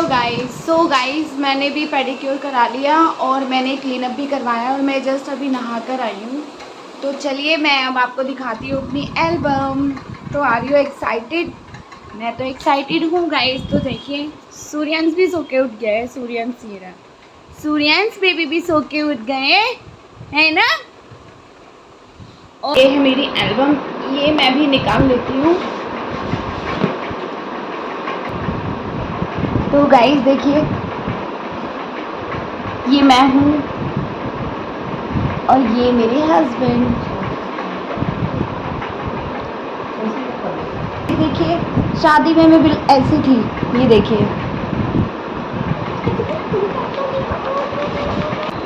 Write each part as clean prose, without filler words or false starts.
Guys मैंने भी pedicure करा लिया और मैंने क्लीनअप भी करवाया और मैं जस्ट अभी नहा कर आई हूँ। तो चलिए मैं अब आपको दिखाती हूँ अपनी एल्बम। तो आर यू एक्साइटेड? मैं तो एक्साइटेड हूँ गाइस। तो देखिए सूर्यांश भी सो के उठ गया है। सूर्यांश ये रहा, सूर्यांश बेबी भी सो के उठ गए है ना। और ये है मेरी एल्बम, ये मैं भी निकाल लेती हूँ। तो गाइस देखिए ये मैं हूँ और ये मेरे हस्बैंड। देखिए शादी में मैं बिल्कुल ऐसी थी, ये देखिए,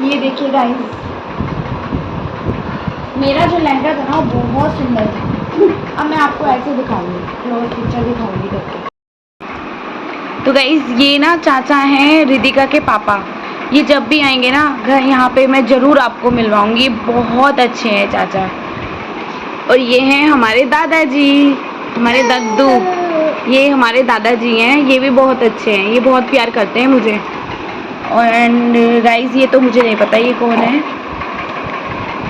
ये देखिए गाइस मेरा जो लहंगा था ना वो बहुत सुंदर था। अब मैं आपको ऐसे दिखाऊंगी, क्लोज पिक्चर दिखाऊंगी करके। तो गाइस ये ना चाचा हैं रिदिका के पापा। ये जब भी आएंगे ना घर यहाँ पे मैं ज़रूर आपको मिलवाऊंगी। बहुत अच्छे हैं चाचा। और ये हैं हमारे दादाजी, हमारे दद्दू। ये हमारे दादाजी हैं, ये भी बहुत अच्छे हैं, ये बहुत प्यार करते हैं मुझे। एंड गाइस ये तो मुझे नहीं पता ये कौन है।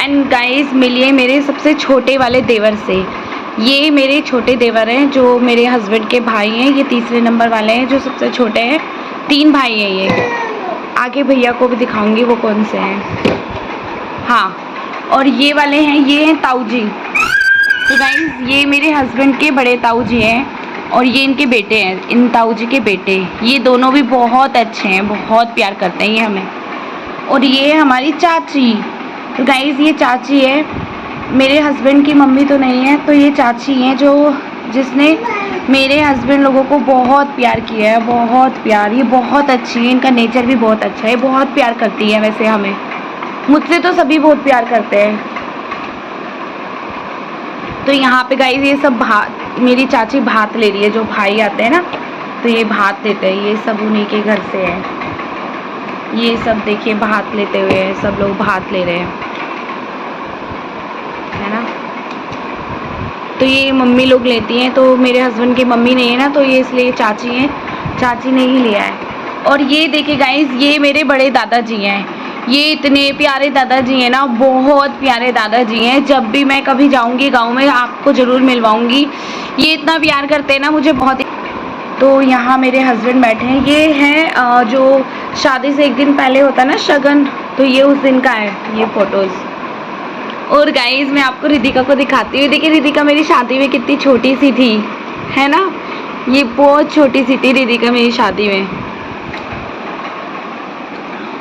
एंड गाइस मिलिए मेरे सबसे छोटे वाले देवर से। ये मेरे छोटे देवर हैं जो मेरे हस्बैंड के भाई हैं। ये तीसरे नंबर वाले हैं जो सबसे छोटे हैं। 3 भाई हैं ये। आगे भैया को भी दिखाऊंगी वो कौन से हैं। हाँ और ये वाले हैं, ये हैं ताऊ जी। तो गाइस ये मेरे हस्बैंड के बड़े ताऊ जी हैं और ये इनके बेटे हैं, इन ताऊ जी के बेटे। ये दोनों भी बहुत अच्छे हैं, बहुत प्यार करते हैं ये हमें। और ये हमारी चाची। तो गाइस ये चाची है, मेरे हस्बैंड की मम्मी तो नहीं है, तो ये चाची हैं जो जिसने मेरे हस्बैंड लोगों को बहुत प्यार किया है, बहुत प्यार। ये बहुत अच्छी है, इनका नेचर भी बहुत अच्छा है, बहुत प्यार करती है वैसे हमें। मुझसे तो सभी बहुत प्यार करते हैं। तो यहाँ पे गाइस ये सब भात, मेरी चाची भात ले रही है। जो भाई आते हैं ना तो ये भात लेते हैं, ये सब उन्हीं के घर से है। ये सब देखिए भात लेते हुए हैं, सब लोग भात ले रहे हैं, है ना। तो ये मम्मी लोग लेती हैं, तो मेरे हस्बैंड की मम्मी नहीं है ना, तो ये इसलिए चाची हैं, चाची ने ही लिया है। और ये देखिए गाइस ये मेरे बड़े दादाजी हैं। ये इतने प्यारे दादाजी हैं ना, बहुत प्यारे दादाजी हैं। जब भी मैं कभी जाऊंगी गांव में आपको ज़रूर मिलवाऊंगी। ये इतना प्यार करते हैं ना मुझे बहुत। तो यहाँ मेरे हस्बैंड बैठे हैं। ये हैं जो शादी से एक दिन पहले होता है ना शगन, तो ये उस दिन का है ये फ़ोटोज़। और गाइस मैं आपको रिदिका को दिखाती हूँ। देखिए रिदिका मेरी शादी में कितनी छोटी सी थी, है ना। ये बहुत छोटी सी थी रिदिका मेरी शादी में।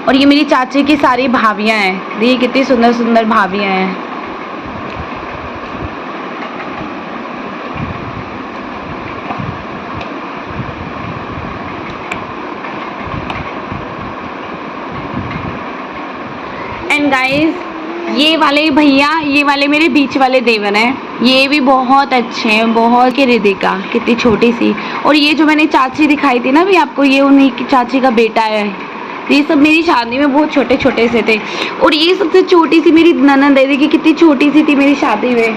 और ये मेरी चाची की सारी भाभियाँ हैं। देखिए कितनी सुंदर सुंदर भाभियाँ हैं। एंड गाइस ये वाले भैया, ये वाले मेरे बीच वाले देवर हैं। ये भी बहुत अच्छे हैं, बहुत। के रिदिका कितनी छोटी सी। और ये जो मैंने चाची दिखाई थी ना भी आपको, ये उन्हीं की चाची का बेटा है। ये सब मेरी शादी में बहुत छोटे छोटे से थे। और ये सबसे छोटी सी मेरी ननद है, देखिए कितनी छोटी सी थी मेरी शादी में।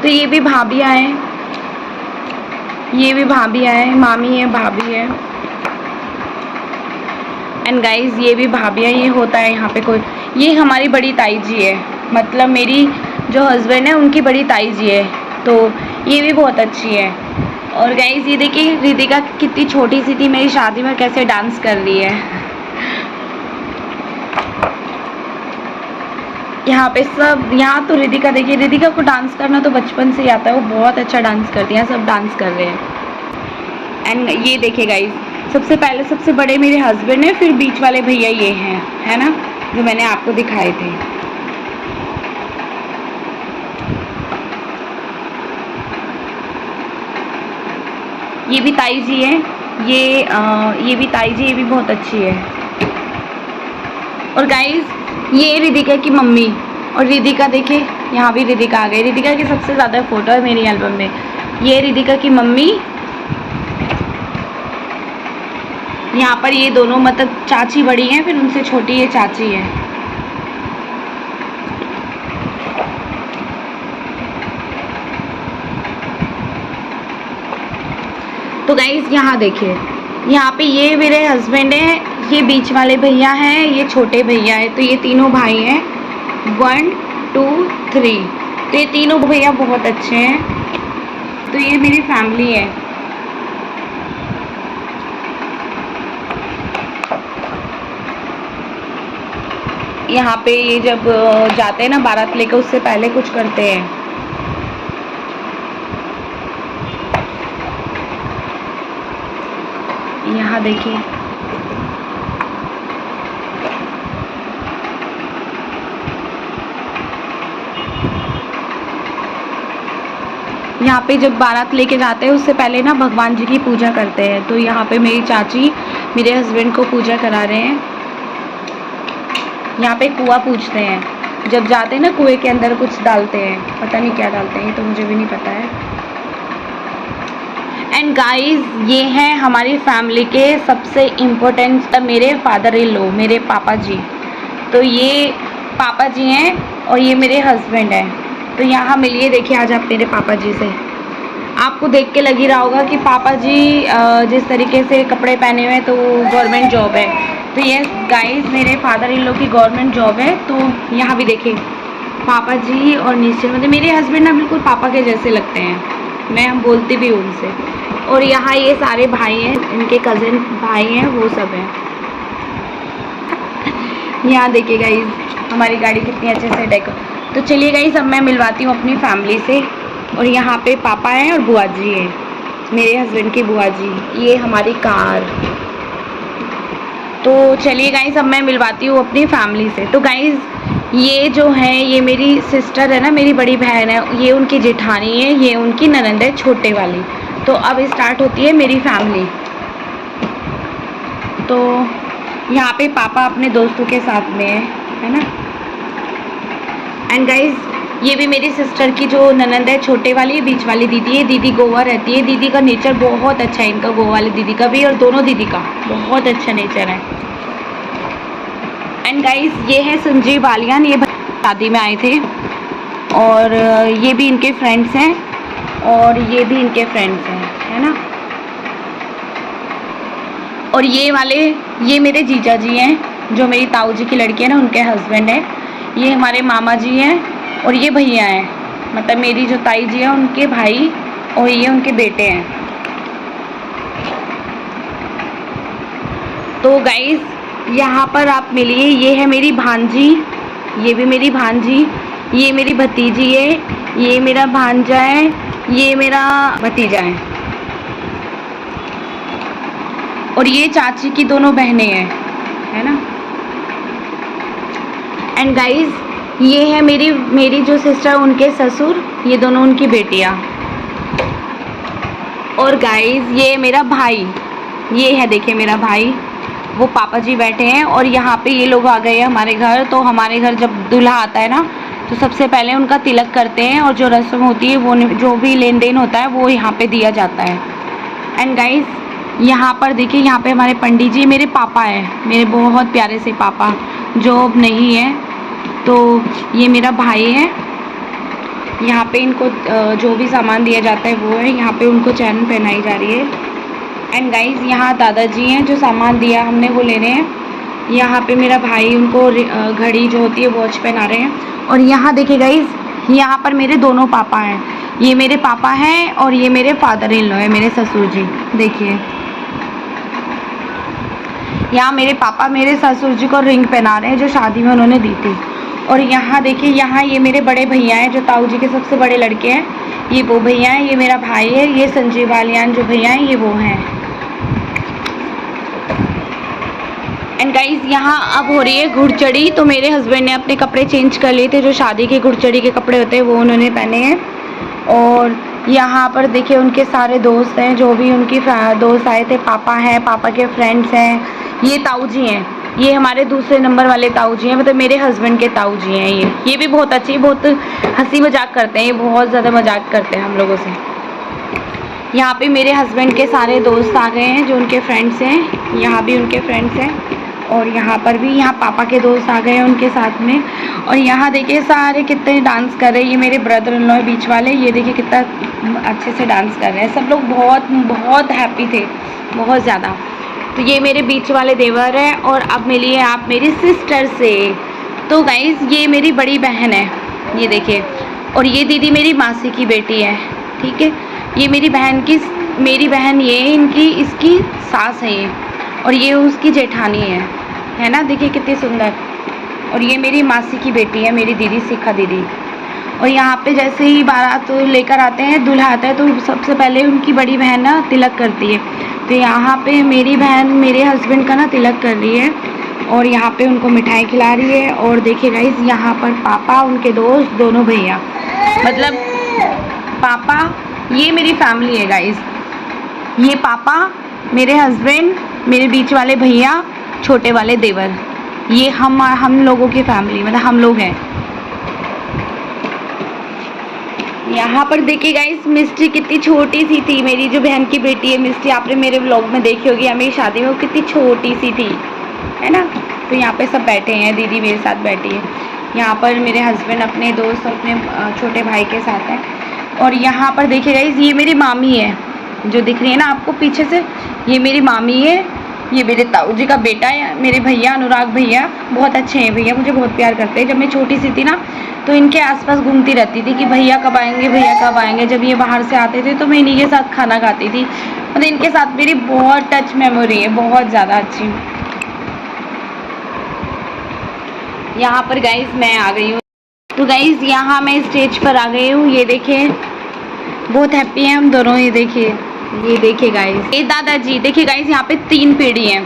तो ये भी भाभियाँ हैं, ये भी भाभियाँ हैं, मामी है, भाभी है। एंड गाइस ये भी भाभियाँ, ये होता है यहाँ पे कोई। ये हमारी बड़ी ताई जी है, मतलब मेरी जो हस्बैंड है उनकी बड़ी ताई जी है। तो ये भी बहुत अच्छी है। और गाइस ये देखिए रिदिका कितनी छोटी सी थी मेरी शादी में, कैसे डांस कर रही है। यहाँ पे सब, यहाँ तो रिदिका देखिए, रिदिका को डांस करना तो बचपन से ही आता है, वो बहुत अच्छा डांस करती है। सब डांस कर रहे हैं। एंड ये देखिए गाइस सबसे पहले सबसे बड़े मेरे हस्बैंड हैं, फिर बीच वाले भैया ये हैं, है ना, जो मैंने आपको दिखाए थे। ये भी ताई जी हैं, ये भी ताई जी, ये भी बहुत अच्छी है। और गाइस ये रिदिका की मम्मी। और रिदिका देखिए यहाँ भी रिदिका आ गई। रिदिका की सबसे ज़्यादा फोटो है मेरी एल्बम में। ये रिदिका की मम्मी, यहाँ पर ये दोनों मतलब चाची बड़ी हैं, फिर उनसे छोटी ये चाची है। तो गाइस यहाँ देखिए यहाँ पे ये मेरे हस्बैंड हैं, ये बीच वाले भैया हैं, ये छोटे भैया हैं, तो ये तीनों भाई हैं, 1 2 3। तो ये तीनों भैया बहुत अच्छे हैं। तो ये मेरी फैमिली है। यहाँ पे ये जब जाते हैं ना बारात लेकर, उससे पहले कुछ करते हैं। यहाँ देखिए, यहाँ पे जब बारात लेके जाते हैं उससे पहले ना भगवान जी की पूजा करते हैं। तो यहाँ पे मेरी चाची मेरे हस्बैंड को पूजा करा रहे हैं। यहाँ पे कुआं पूजते हैं, जब जाते हैं ना कुएं के अंदर कुछ डालते हैं, पता नहीं क्या डालते हैं, तो मुझे भी नहीं पता है। एंड गाइस, ये हैं हमारी फैमिली के सबसे इम्पोर्टेंट मेरे फादर इन लॉ, मेरे पापा जी। तो ये पापा जी हैं और ये मेरे हस्बैंड हैं। तो यहाँ मिलिए, देखिए आज आप मेरे पापा जी से। आपको देख के लग ही रहा होगा कि पापा जी जिस तरीके से कपड़े पहने हुए हैं तो गवर्नमेंट जॉब है। तो ये गाइस मेरे फादर इन लॉ की गवर्नमेंट जॉब है। तो यहाँ भी देखिए पापा जी और नीचे मतलब मेरे हस्बैंड ना बिल्कुल पापा के जैसे लगते हैं, मैं हम बोलती भी हूँ उनसे। और यहाँ ये सारे भाई हैं, इनके कज़न भाई हैं, वो सब हैं। यहाँ देखिए गाइस हमारी गाड़ी कितनी अच्छे से डेकोर। तो चलिए गाइस अब मैं मिलवाती हूँ अपनी फैमिली से। और यहाँ पे पापा हैं और बुआ जी हैं, मेरे हस्बैंड की बुआ जी। ये हमारी कार। तो चलिए गाइस अब मैं मिलवाती हूँ अपनी फैमिली से। तो गाइस ये जो है ये मेरी सिस्टर है ना, मेरी बड़ी बहन है, ये उनकी जेठानी है, ये उनकी ननंद है छोटे वाली। तो अब स्टार्ट होती है मेरी फैमिली। तो यहाँ पे पापा अपने दोस्तों के साथ में है ना। एंड गाइस ये भी मेरी सिस्टर की जो ननंद है, छोटे वाली बीच वाली दीदी है। दीदी गोवा रहती है। दीदी का नेचर बहुत अच्छा है, इनका गोवा वाली दीदी का भी और दोनों दीदी का बहुत अच्छा नेचर है। एंड गाइस ये है संजीव बालियान, ये शादी में आए थे और ये भी इनके फ्रेंड्स हैं और ये भी इनके फ्रेंड्स हैं, है ना। और ये वाले ये मेरे जीजा जी हैं, जो मेरी ताऊ जी की लड़की है ना, उनके हस्बैंड है। ये हमारे मामा जी हैं और ये भैया हैं, मतलब मेरी जो ताई जी है उनके भाई और ये उनके बेटे हैं। तो गाइस यहाँ पर आप मिलिए, ये है मेरी भांजी, ये भी मेरी भांजी, ये मेरी भतीजी है, ये मेरा भांजा है, ये मेरा भतीजा है। और ये चाची की दोनों बहनें हैं, है ना। एंड गाइस ये है मेरी जो सिस्टर, उनके ससुर, ये दोनों उनकी बेटियां। और गाइस ये मेरा भाई, ये है देखिए मेरा भाई, वो पापा जी बैठे हैं। और यहाँ पे ये लोग आ गए हैं हमारे घर। तो हमारे घर जब दूल्हा आता है ना तो सबसे पहले उनका तिलक करते हैं और जो रस्म होती है वो जो भी लेन देन होता है वो यहाँ पे दिया जाता है। एंड गाइस यहाँ पर देखिए, यहाँ पे हमारे पंडित जी मेरे पापा हैं, मेरे बहुत प्यारे से पापा जो अब नहीं है। तो ये मेरा भाई है। यहाँ पे इनको जो भी सामान दिया जाता है वो है, यहाँ पे उनको चैन पहनाई जा रही है। एंड गाइस यहाँ दादाजी हैं, जो सामान दिया हमने वो ले रहे हैं। यहाँ पे मेरा भाई उनको घड़ी जो होती है वॉच पहना रहे हैं। और यहाँ देखिए गाइस, यहाँ पर मेरे दोनों पापा हैं, ये मेरे पापा हैं और ये मेरे फादर इन लॉ है, मेरे ससुर जी। देखिए यहाँ मेरे पापा मेरे ससुर जी को रिंग पहना रहे हैं जो शादी में उन्होंने दी थी। और यहाँ देखिए, यहाँ ये मेरे बड़े भैया हैं, जो ताऊ जी के सबसे बड़े लड़के हैं, ये वो भैया हैं। ये मेरा भाई है, ये संजीव बालियान जो भैया हैं, ये वो हैं। एंड गाइस यहाँ अब हो रही है घुड़चड़ी। तो मेरे हस्बैंड ने अपने कपड़े चेंज कर लिए थे, जो शादी के घुड़चड़ी के कपड़े होते हैं वो उन्होंने पहने हैं। और यहाँ पर देखिए उनके सारे दोस्त हैं, जो भी उनकी दोस्त आए थे, पापा हैं, पापा के फ्रेंड्स हैं, ये ताऊ जी हैं, ये हमारे दूसरे नंबर वाले ताऊ जी हैं, मतलब मेरे हस्बैंड के ताऊ जी हैं। ये भी बहुत अच्छे, बहुत हंसी मजाक करते हैं, ये बहुत ज़्यादा मजाक करते हैं हम लोगों से। यहाँ पे मेरे हस्बैंड के सारे दोस्त आ गए हैं, जो उनके फ्रेंड्स हैं, यहाँ भी उनके फ्रेंड्स हैं। और यहाँ पर भी यहाँ पापा के दोस्त आ गए हैं उनके साथ में। और यहाँ देखिए सारे कितने डांस कर रहे हैं। ये मेरे ब्रदर इन लॉ बीच वाले, ये देखिए कितना अच्छे से डांस कर रहे हैं। सब लोग बहुत बहुत हैप्पी थे, बहुत ज़्यादा। तो ये मेरे बीच वाले देवर है। और अब मिलिए आप मेरी सिस्टर से। तो गाइज़ ये मेरी बड़ी बहन है, ये देखिए। और ये दीदी मेरी मासी की बेटी है, ठीक है। ये मेरी बहन ये इनकी इसकी सास है ये। और ये उसकी जेठानी है ना, देखिए कितनी सुंदर। और ये मेरी मासी की बेटी है, मेरी दीदी शिखा दीदी। और यहाँ पे जैसे ही बारात लेकर आते हैं, दूल्हा आता है, तो सबसे पहले उनकी बड़ी बहन ना तिलक करती है। तो यहाँ पे मेरी बहन मेरे हस्बैंड का ना तिलक कर रही है और यहाँ पे उनको मिठाई खिला रही है। और देखिए गाइस यहाँ पर पापा, उनके दोस्त, दोनों भैया, मतलब पापा, ये मेरी फैमिली है गाइस। ये पापा, मेरे हस्बैंड, मेरे बीच वाले भैया, छोटे वाले देवर, ये हम लोगों की फैमिली, मतलब हम लोग हैं। यहाँ पर देखिए गाइस मिस्टी कितनी छोटी सी थी, मेरी जो बहन की बेटी है मिस्टी, आपने मेरे व्लॉग में देखी होगी, या मेरी शादी में, वो कितनी छोटी सी थी, है ना। तो यहाँ पे सब बैठे हैं, दीदी मेरे साथ बैठी है। यहाँ पर मेरे हस्बैंड अपने दोस्त और अपने छोटे भाई के साथ हैं। और यहाँ पर देखिए गाइस ये मेरी मामी है, जो दिख रही है ना आपको पीछे से, ये मेरी मामी है। ये मेरे ताऊ जी का बेटा है, मेरे भैया अनुराग भैया, बहुत अच्छे हैं भैया, मुझे बहुत प्यार करते हैं। जब मैं छोटी सी थी ना तो इनके आसपास घूमती रहती थी कि भैया कब आएंगे, भैया कब आएंगे। जब ये बाहर से आते थे तो मैं इन्हीं के साथ खाना खाती थी। मतलब इनके साथ मेरी बहुत टच मेमोरी है, बहुत ज़्यादा अच्छी। यहाँ पर गाइस मैं आ गई हूँ। तो गाइस यहाँ मैं स्टेज पर आ गई हूँ, ये देखिए बहुत हैप्पी हैं हम दोनों। ये देखिए गाइस, ये दादाजी, देखिए गाइस यहाँ पे 3 पीढ़ी हैं।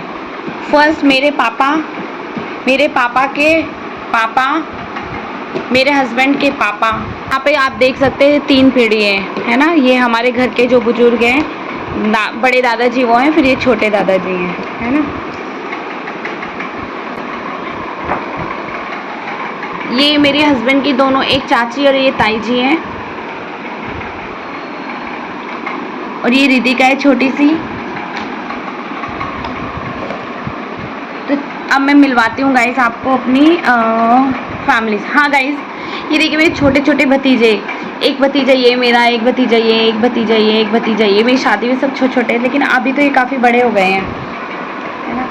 फर्स्ट मेरे पापा के पापा, मेरे हस्बैंड के पापा। यहाँ पे आप देख सकते हैं 3 पीढ़ी है ना। ये हमारे घर के जो बुजुर्ग हैं, बड़े दादाजी वो हैं, फिर ये छोटे दादाजी हैं, है ना। ये मेरे हस्बैंड की दोनों, एक चाची और ये ताई जी हैं। और ये रितिका है छोटी सी। तो अब मैं मिलवाती हूँ गाइस आपको अपनी फैमिली से। हाँ गाइस ये देखिए मेरे छोटे छोटे भतीजे, एक भतीजा ये मेरा, एक भतीजा ये, एक भतीजा ये, एक भतीजा ये। मेरी शादी में सब छोटे छोटे हैं, लेकिन अभी तो ये काफ़ी बड़े हो गए हैं, है ना।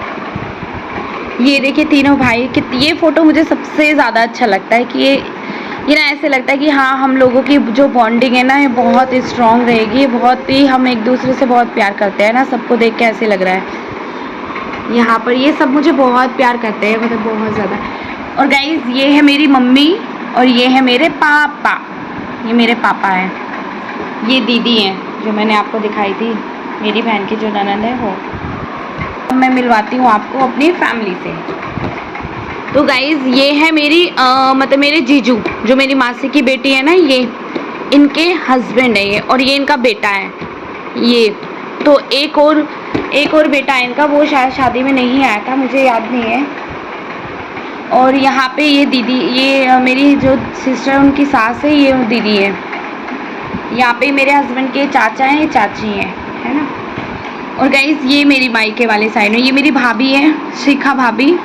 ये देखिए तीनों भाई। ये फ़ोटो मुझे सबसे ज़्यादा अच्छा लगता है कि ये ना ऐसे लगता है कि हाँ हम लोगों की जो बॉन्डिंग है ना ये बहुत स्ट्रॉन्ग रहेगी, बहुत ही हम एक दूसरे से बहुत प्यार करते हैं ना। सबको देख के ऐसे लग रहा है। यहाँ पर ये सब मुझे बहुत प्यार करते हैं, मतलब बहुत ज़्यादा। और गाइस ये है मेरी मम्मी और ये है मेरे पापा, ये मेरे पापा हैं। ये दीदी हैं जो मैंने आपको दिखाई थी, मेरी बहन की जो ननद है वो। अब मैं मिलवाती हूँ आपको अपनी फैमिली से। तो गाइज़ ये है मेरी मतलब मेरे जीजू, जो मेरी मासी की बेटी है ना, ये इनके हस्बैंड है ये, और ये इनका बेटा है ये। तो एक और बेटा है इनका, वो शायद शादी में नहीं आया था, मुझे याद नहीं है। और यहाँ पे ये दीदी, ये मेरी जो सिस्टर है उनकी सास है, ये दीदी है। यहाँ पे मेरे हस्बैंड के चाचा हैं, ये चाची हैं, है ना। और गाइज़ ये मेरी मायके वाले साइड में, ये मेरी भाभी है शिखा भाभी।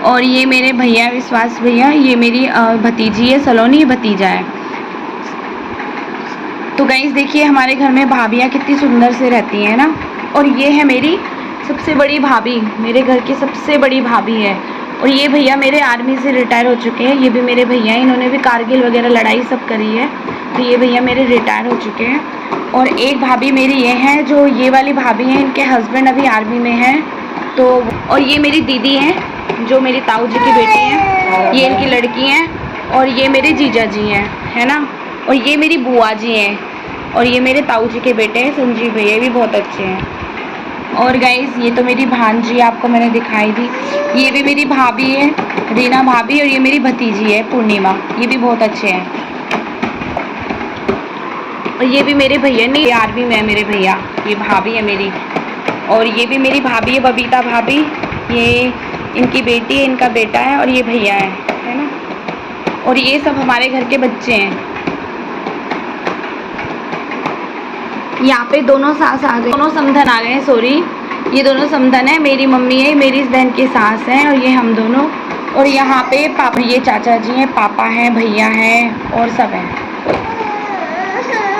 और ये मेरे भैया विश्वास भैया, ये मेरी भतीजी है सलोनी, ये भतीजा है। तो गाइस देखिए हमारे घर में भाभियाँ कितनी सुंदर से रहती हैं ना। और ये है मेरी सबसे बड़ी भाभी, मेरे घर की सबसे बड़ी भाभी है। और ये भैया मेरे आर्मी से रिटायर हो चुके हैं, ये भी मेरे भैया हैं, इन्होंने भी कारगिल वगैरह लड़ाई सब करी है। तो ये भैया मेरे रिटायर हो चुके हैं। और एक भाभी मेरी ये है, जो ये वाली भाभी हैं, इनके हस्बैंड अभी आर्मी में हैं। तो और ये मेरी दीदी हैं, जो मेरी ताऊ जी की बेटी हैं, ये इनकी लड़की हैं। और ये मेरे जीजा जी हैं, है ना। और ये मेरी बुआ जी हैं। और ये मेरे ताऊ जी के बेटे हैं संजीव भैया, भी बहुत अच्छे हैं। और गाइस ये तो मेरी भांजी आपको मैंने दिखाई दी, ये भी मेरी भाभी है रीना भाभी। और ये मेरी भतीजी है पूर्णिमा, ये भी बहुत अच्छे हैं। और ये भी मेरे भैया, नहीं आर्मी में है मेरे भैया, ये भाभी है मेरी। और ये भी मेरी भाभी है बबीता भाभी, ये इनकी बेटी है, इनका बेटा है, और ये भैया है ना। और ये सब हमारे घर के बच्चे हैं। यहाँ पे दोनों सास आ गए, दोनों समधन आ गए, सॉरी। ये दोनों समधन है, मेरी मम्मी है, मेरी इस बहन की सास है और ये हम दोनों। और यहाँ पे पापा, ये चाचा जी हैं, पापा हैं, भैया हैं और सब हैं।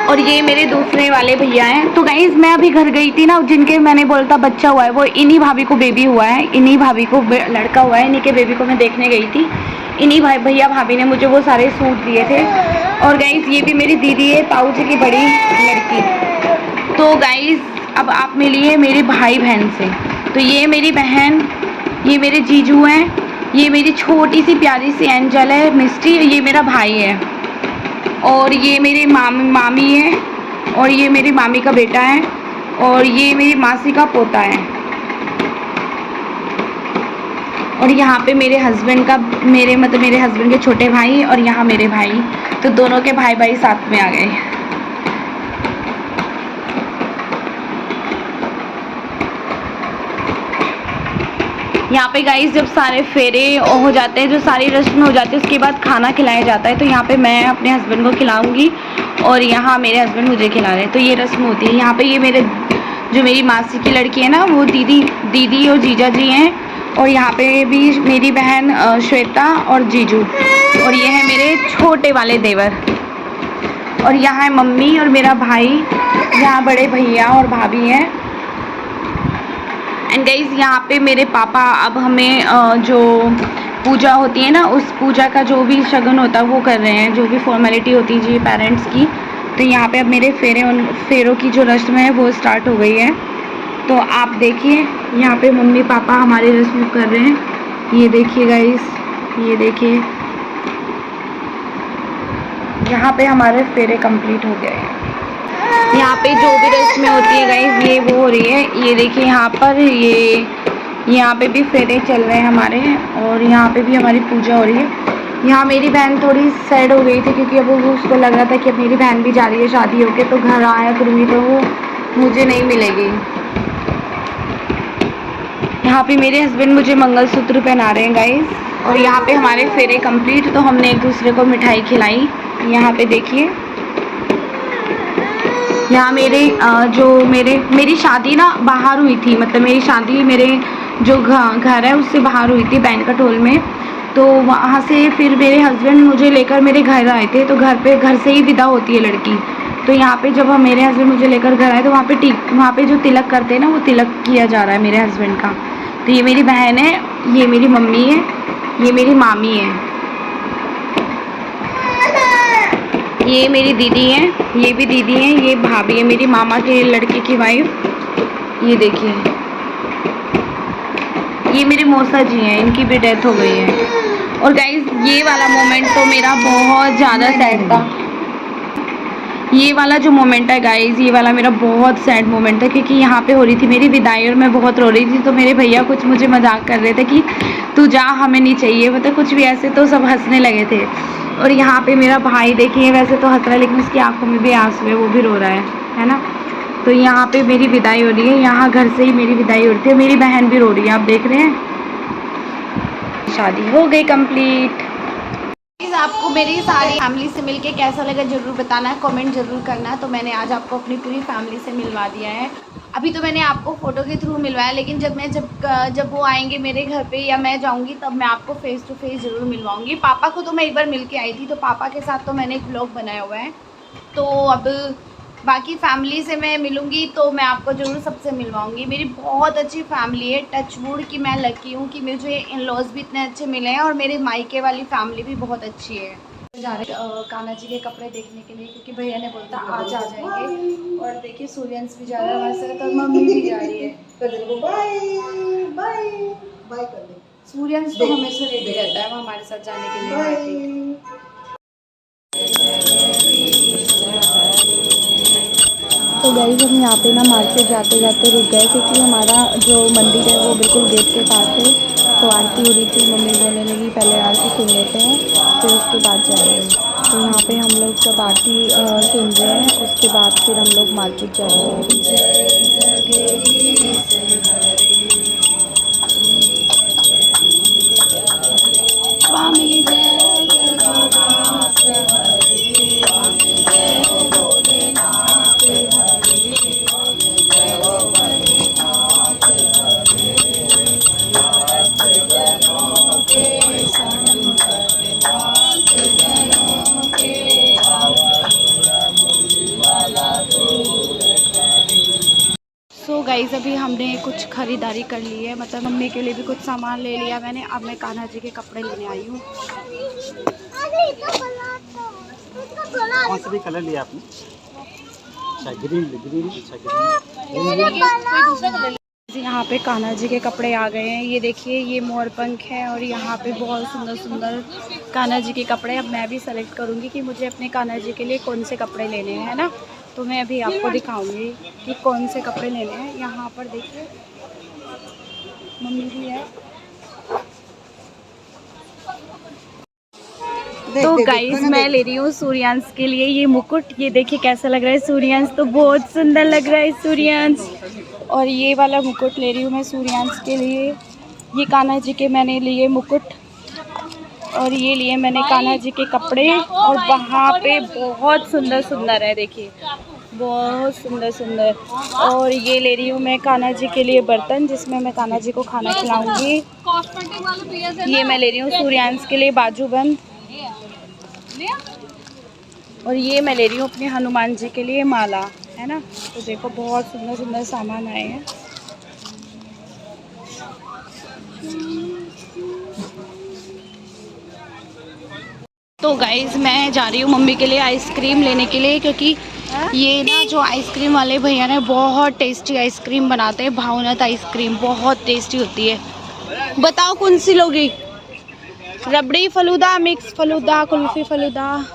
और ये मेरे दूसरे वाले भैया हैं। तो गाइस मैं अभी घर गई थी ना, जिनके मैंने बोला था बच्चा हुआ है, वो इन्हीं भाभी को बेबी हुआ है, इन्हीं भाभी को लड़का हुआ है, इन्हीं के बेबी को मैं देखने गई थी। इन्हीं भैया भाभी ने मुझे वो सारे सूट दिए थे। और गाइस ये भी मेरी दीदी है, ताऊ जी की बड़ी लड़की। तो गाइस अब आप मिलिए मेरे भाई बहन से। तो ये मेरी बहन, ये मेरे जीजू हैं, ये मेरी छोटी सी प्यारी सी एंजल है मिस्टी, ये मेरा भाई है। और ये मेरी मामी है, और ये मेरी मामी का बेटा है, और ये मेरी मासी का पोता है। और यहाँ पे मेरे हस्बैंड का, मेरे हस्बैंड के छोटे भाई, और यहाँ मेरे भाई। तो दोनों के भाई भाई साथ में आ गए। यहाँ पे गाइस जब सारे फेरे हो जाते हैं, जो सारी रस्म हो जाती है, उसके बाद खाना खिलाया जाता है। तो यहाँ पे मैं अपने हस्बैंड को खिलाऊंगी और यहाँ मेरे हस्बैंड मुझे खिला रहे हैं। तो ये रस्म होती है। यहाँ पे ये मेरी मासी की लड़की है ना, वो दीदी और जीजा जी हैं। और यहाँ पे भी मेरी बहन श्वेता और जीजू, और ये है मेरे छोटे वाले देवर। और यहाँ है मम्मी और मेरा भाई, यहाँ बड़े भैया और भाभी हैं। एंड गाइस यहाँ पे मेरे पापा अब हमें जो पूजा होती है ना, उस पूजा का जो भी शगन होता है वो कर रहे हैं, जो भी फॉर्मेलिटी होती है जी पेरेंट्स की। तो यहाँ पे अब मेरे फेरों की जो रस्म है वो स्टार्ट हो गई है। तो आप देखिए यहाँ पे मम्मी पापा हमारी रस्म कर रहे हैं। ये देखिए गाइस, ये देखिए यहाँ पे हमारे फेरे कंप्लीट हो गए हैं। यहाँ पे जो भी रस्में होती है गाइस ये वो हो रही है। ये देखिए यहाँ पर यहाँ पे भी फेरे चल रहे हैं हमारे, और यहाँ पे भी हमारी पूजा हो रही है। यहाँ मेरी बहन थोड़ी सैड हो गई थी, क्योंकि अब उसको लग रहा था कि अब मेरी बहन भी जा रही है शादी होके, तो घर आया करूँगी तो वो मुझे नहीं मिलेगी। यहाँ पे मेरे हस्बैंड मुझे मंगलसूत्र पहना रहे हैं गाइस। और यहाँ पे हमारे फेरे कंप्लीट, तो हमने एक दूसरे को मिठाई खिलाई। यहाँ पे देखिए, यहाँ मेरी शादी ना बाहर हुई थी, मतलब मेरी शादी मेरे जो घर है उससे बाहर हुई थी, बैंक्वेट हॉल में। तो वहाँ से फिर मेरे हस्बैंड मुझे लेकर मेरे घर आए थे। तो घर से ही विदा होती है लड़की। तो यहाँ पे जब मेरे हस्बैंड मुझे लेकर घर आए, तो वहाँ पे जो तिलक करते हैं ना, वो तिलक किया जा रहा है मेरे हस्बैंड का। तो ये मेरी बहन है, ये मेरी मम्मी है, ये मेरी मामी है, ये मेरी दीदी है, ये भी दीदी है, ये भाभी है मेरी मामा के लड़के की वाइफ। ये देखिए ये मेरे मौसा जी हैं, इनकी भी डेथ हो गई है। और गाइस ये वाला मोमेंट तो मेरा बहुत ज़्यादा सैड था। ये वाला जो मोमेंट है गाइस, ये वाला मेरा बहुत सैड मोमेंट है, क्योंकि यहाँ पे हो रही थी मेरी विदाई और मैं बहुत रो रही थी। तो मेरे भैया कुछ मुझे मजाक कर रहे थे कि तू जा, हमें नहीं चाहिए, मतलब कुछ भी ऐसे। तो सब हंसने लगे थे। और यहाँ पे मेरा भाई देखिए, वैसे तो हंस रहा है लेकिन उसकी आंखों में भी आंसू है, वो भी रो रहा है ना। तो यहाँ पे मेरी विदाई हो रही है, यहाँ घर से ही मेरी विदाई हो रही है। मेरी बहन भी रो रही है, आप देख रहे हैं। शादी हो गई कंप्लीट। आपको मेरी सारी फैमिली से मिलके कैसा लगा ज़रूर बताना है, कमेंट ज़रूर करना है। तो मैंने आज आपको अपनी पूरी फैमिली से मिलवा दिया है। अभी तो मैंने आपको फ़ोटो के थ्रू मिलवाया, लेकिन जब वो आएंगे मेरे घर पे या मैं जाऊंगी, तब मैं आपको फ़ेस टू फेस ज़रूर मिलवाऊंगी। पापा को तो मैं एक बार मिल के आई थी, तो पापा के साथ तो मैंने एक व्लॉग बनाया हुआ है। तो अब बाकी फैमिली से मैं मिलूँगी तो मैं आपको ज़रूर सबसे मिलवाऊंगी। मेरी बहुत अच्छी फैमिली है, टच वुड कि मैं लकी हूँ कि मुझे इन लॉज भी इतने अच्छे मिले हैं, और मेरे मायके वाली फैमिली भी बहुत अच्छी है। जा रहे कान्हा जी के कपड़े देखने के लिए, क्योंकि भैया ने बोलता आज आ जाएंगे। और देखिए सूर्यांश भी जा रहा है हमारे साथ, और मम्मी भी जा रही है। बाय बाय बाय कर दे। सूर्यांश तो हमेशा रेडी रहता है, वो हमारे साथ जाने के लिए। तो गाइस हम यहाँ पे ना मार्केट जाते जाते रुक गए, क्योंकि हमारा जो मंदिर है वो बिल्कुल गेट के पास है। तो आरती हो रही थी, मम्मी बोलने लगी पहले आरती सुन लेते हैं फिर उसके बाद जाएंगे। तो यहाँ पे हम लोग जब आरती सुन रहे हैं, उसके बाद फिर हम लोग मार्केट जाएंगे। गाइस अभी हमने कुछ खरीदारी कर ली है, मतलब मम्मी के लिए भी कुछ सामान ले लिया मैंने। अब मैं कान्हा जी के कपड़े लेने आई हूँ। कौन सा भी कलर लिया आपने? अच्छा ग्रीन, ग्रीन, अच्छा ग्रीन। यहाँ पे कान्हा जी के कपड़े आ गए हैं। ये देखिए, ये मोर पंख है और यहाँ पे बहुत सुंदर सुंदर कान्हा जी के कपड़े। अब मैं भी सेलेक्ट करूँगी कि मुझे अपने कान्हा जी के लिए कौन से कपड़े लेने हैं, है ना। तो मैं अभी आपको दिखाऊंगी कि कौन से कपड़े लेने हैं। यहाँ पर देखिए मम्मी भी है। तो गाइस मैं ले रही हूँ सूर्यांश के लिए ये मुकुट। ये देखिए कैसा लग रहा है सूर्यांश, तो बहुत सुंदर लग रहा है सूर्यांश। और ये वाला मुकुट ले रही हूँ मैं सूर्यांश के लिए। ये कान्हा जी के मैंने लिए मुकुट और ये लिए मैंने कान्हा जी के कपड़े। और वहाँ पे बहुत सुंदर सुंदर है, देखिए बहुत सुंदर सुंदर। और ये ले रही हूँ मैं कान्हा जी के लिए बर्तन, जिसमें मैं कान्हा जी को खाना खिलाऊंगी। ये मैं ले रही हूँ सूर्यांश के लिए बाजूबंद। और ये मैं ले रही हूँ अपने हनुमान जी के लिए माला, है ना। तो देखो बहुत सुंदर सुंदर सामान आए हैं। तो गाइज़ मैं जा रही हूँ मम्मी के लिए आइसक्रीम लेने के लिए, क्योंकि ये ना जो आइसक्रीम वाले भैया ने बहुत टेस्टी आइसक्रीम बनाते हैं। भावनाथ आइसक्रीम बहुत टेस्टी होती है। बताओ कौन सी लोगी? रबड़ी फलूदा, मिक्स फलूदा, कुल्फी फलूदा,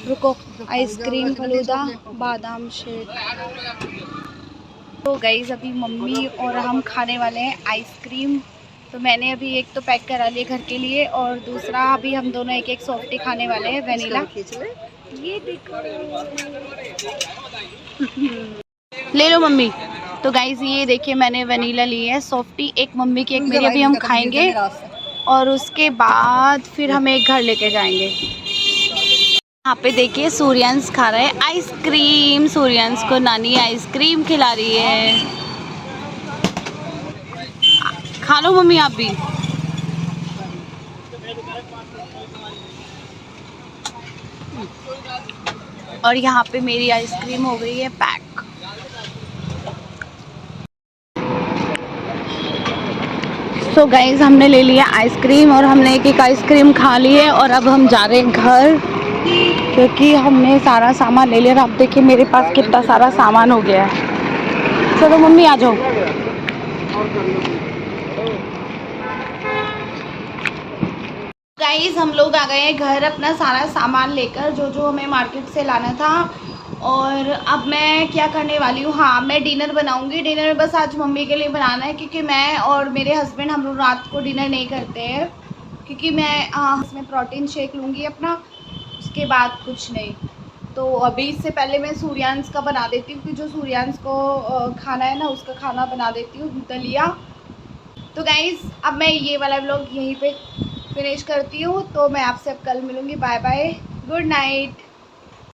रुको, आइसक्रीम फलूदा, बादाम शेक। तो गाइज़ अभी मम्मी और हम खाने वाले हैं आइसक्रीम। तो मैंने अभी एक तो पैक करा लिया घर के लिए और दूसरा अभी हम दोनों एक एक सॉफ्टी खाने वाले हैं वेनिला। ये देखो ले लो मम्मी। तो गाइज़ ये देखिए मैंने वेनिला ली है सॉफ्टी, एक मम्मी की एक मेरी। अभी हम खाएंगे और उसके बाद फिर हम एक घर लेके जाएंगे। यहाँ पे देखिए सूर्यांश खा रहा है आइसक्रीम। सूर्यांश को नानी आइसक्रीम खिला रही है। खा लो मम्मी आप भी। और यहाँ पे मेरी आइसक्रीम हो गई है पैक। सो गाइज हमने ले लिया आइसक्रीम और हमने एक एक आइसक्रीम खा ली है। और अब हम जा रहे हैं घर, क्योंकि हमने सारा सामान ले लिया। अब देखिए मेरे पास कितना सारा सामान हो गया है। चलो मम्मी आ जाओ। गाइस हम लोग आ गए हैं घर अपना सारा सामान लेकर, जो जो हमें मार्केट से लाना था। और अब मैं क्या करने वाली हूँ, हाँ मैं डिनर बनाऊँगी। डिनर में बस आज मम्मी के लिए बनाना है, क्योंकि मैं और मेरे हस्बैंड हम लोग रात को डिनर नहीं करते हैं। क्योंकि मैं इसमें प्रोटीन शेक लूँगी अपना, उसके बाद कुछ नहीं। तो अभी इससे पहले मैं सूर्यांश का बना देती हूँ, कि जो सूर्यांश को खाना है ना उसका खाना बना देती हूँ दलिया। तो गाइज़ अब मैं ये वाला व्लॉग यहीं पे फिनिश करती हूँ। तो मैं आपसे अब कल मिलूँगी। Bye bye, good night.